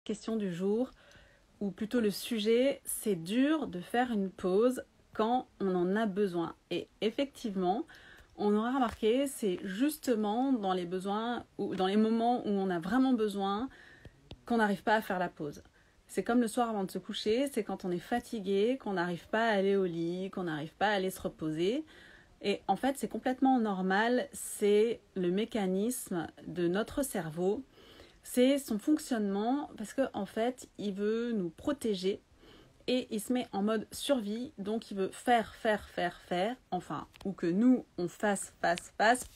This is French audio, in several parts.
question du jour, ou plutôt le sujet, c'est dur de faire une pause quand on en a besoin. Et effectivement, on aura remarqué, c'est justement dans les besoins ou dans les moments où on a vraiment besoin qu'on n'arrive pas à faire la pause. C'est comme le soir avant de se coucher, c'est quand on est fatigué, qu'on n'arrive pas à aller au lit, qu'on n'arrive pas à aller se reposer. Et en fait, c'est complètement normal, c'est le mécanisme de notre cerveau, c'est son fonctionnement parce qu'en fait, il veut nous protéger et il se met en mode survie, donc il veut faire, enfin, ou que nous, on fasse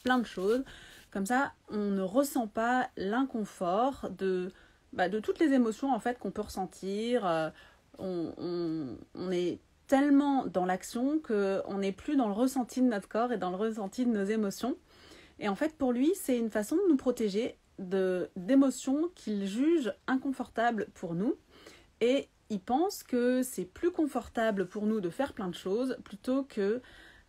plein de choses. Comme ça, on ne ressent pas l'inconfort de toutes les émotions en fait qu'on peut ressentir. On est tellement dans l'action qu'on n'est plus dans le ressenti de notre corps et dans le ressenti de nos émotions. Et en fait, pour lui, c'est une façon de nous protéger d'émotions qu'il juge inconfortables pour nous. Et il pense que c'est plus confortable pour nous de faire plein de choses plutôt que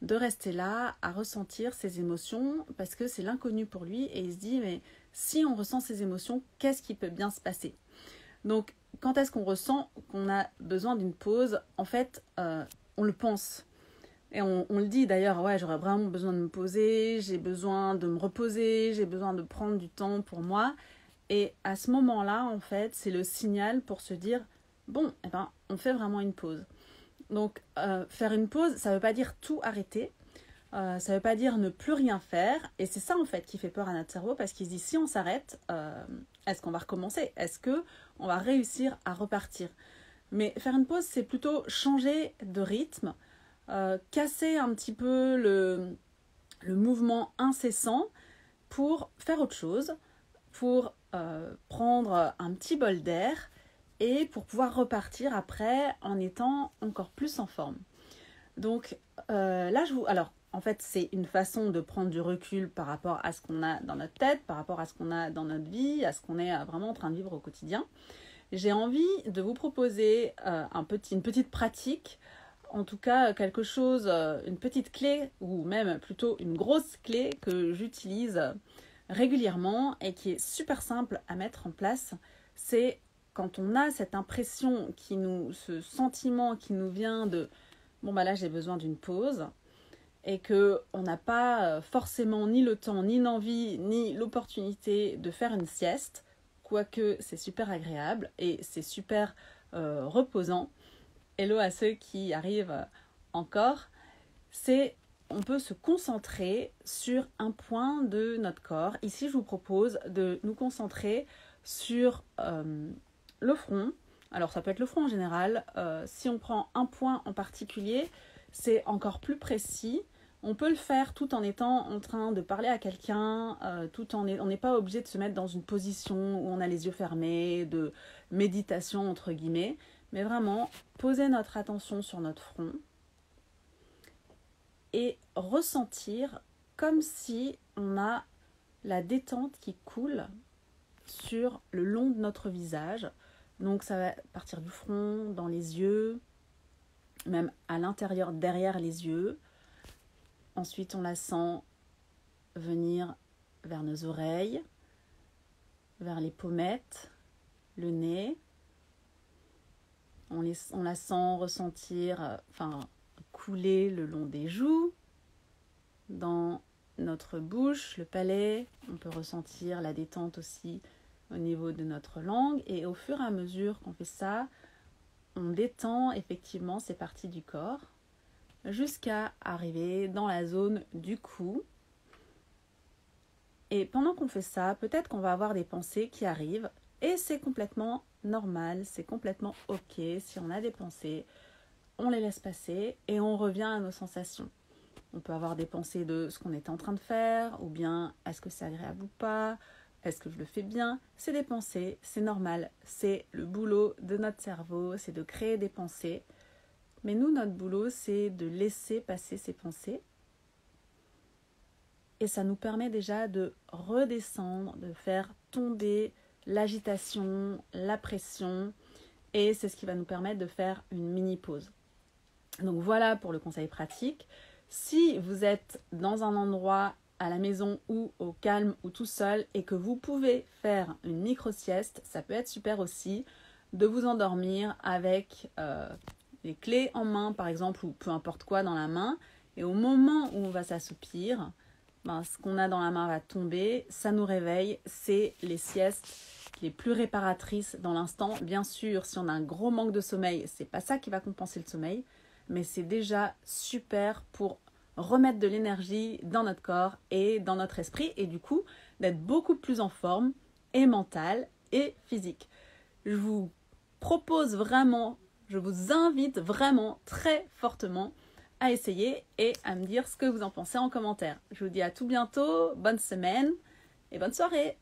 de rester là à ressentir ces émotions parce que c'est l'inconnu pour lui. Et il se dit, mais si on ressent ces émotions, qu'est-ce qui peut bien se passer ? Donc, quand est-ce qu'on ressent qu'on a besoin d'une pause ? En fait, on le pense. Et on le dit d'ailleurs, ouais, j'aurais vraiment besoin de me poser, j'ai besoin de me reposer, j'ai besoin de prendre du temps pour moi. Et à ce moment-là, en fait, c'est le signal pour se dire, bon, on fait vraiment une pause. Donc, faire une pause, ça ne veut pas dire tout arrêter. Ça ne veut pas dire ne plus rien faire. Et c'est ça, en fait, qui fait peur à notre cerveau parce qu'il se dit, si on s'arrête, est-ce qu'on va recommencer ? Est-ce qu'on va réussir à repartir ? Mais faire une pause, c'est plutôt changer de rythme, casser un petit peu le mouvement incessant pour faire autre chose, pour prendre un petit bol d'air et pour pouvoir repartir après en étant encore plus en forme. Donc là, alors, en fait, c'est une façon de prendre du recul par rapport à ce qu'on a dans notre tête, par rapport à ce qu'on a dans notre vie, à ce qu'on est vraiment en train de vivre au quotidien. J'ai envie de vous proposer une petite pratique, en tout cas quelque chose, une petite clé, ou même plutôt une grosse clé que j'utilise régulièrement et qui est super simple à mettre en place. C'est quand on a cette impression, ce sentiment qui nous vient de « bon là j'ai besoin d'une pause », et qu'on n'a pas forcément ni le temps, ni l'envie, ni l'opportunité de faire une sieste, quoique c'est super agréable et c'est super reposant. Hello à ceux qui arrivent encore. On peut se concentrer sur un point de notre corps. Ici, je vous propose de nous concentrer sur le front. Alors, ça peut être le front en général. Si on prend un point en particulier, c'est encore plus précis. On peut le faire tout en étant en train de parler à quelqu'un, on n'est pas obligé de se mettre dans une position où on a les yeux fermés, de méditation entre guillemets, mais vraiment poser notre attention sur notre front et ressentir comme si on a la détente qui coule sur le long de notre visage. Donc ça va partir du front, dans les yeux, même à l'intérieur, derrière les yeux. Ensuite, on la sent venir vers nos oreilles, vers les pommettes, le nez. On la sent ressentir, couler le long des joues, dans notre bouche, le palais. On peut ressentir la détente aussi au niveau de notre langue. Et au fur et à mesure qu'on fait ça, on détend effectivement ces parties du corps, jusqu'à arriver dans la zone du cou. Et pendant qu'on fait ça, peut-être qu'on va avoir des pensées qui arrivent et c'est complètement normal, c'est complètement ok. Si on a des pensées, on les laisse passer et on revient à nos sensations. On peut avoir des pensées de ce qu'on est en train de faire ou bien est-ce que c'est agréable ou pas, est-ce que je le fais bien. C'est des pensées, c'est normal, c'est le boulot de notre cerveau, c'est de créer des pensées. Mais nous, notre boulot, c'est de laisser passer ces pensées. Et ça nous permet déjà de redescendre, de faire tomber l'agitation, la pression. Et c'est ce qui va nous permettre de faire une mini-pause. Donc voilà pour le conseil pratique. Si vous êtes dans un endroit à la maison ou au calme ou tout seul et que vous pouvez faire une micro-sieste, ça peut être super aussi de vous endormir avec les clés en main par exemple ou peu importe quoi dans la main et au moment où on va s'assoupir, ce qu'on a dans la main va tomber, ça nous réveille, c'est les siestes les plus réparatrices dans l'instant. Bien sûr, si on a un gros manque de sommeil, c'est pas ça qui va compenser le sommeil, mais c'est déjà super pour remettre de l'énergie dans notre corps et dans notre esprit et du coup d'être beaucoup plus en forme et mentale et physique. Je vous propose vraiment, je vous invite vraiment très fortement à essayer et à me dire ce que vous en pensez en commentaire. Je vous dis à tout bientôt, bonne semaine et bonne soirée.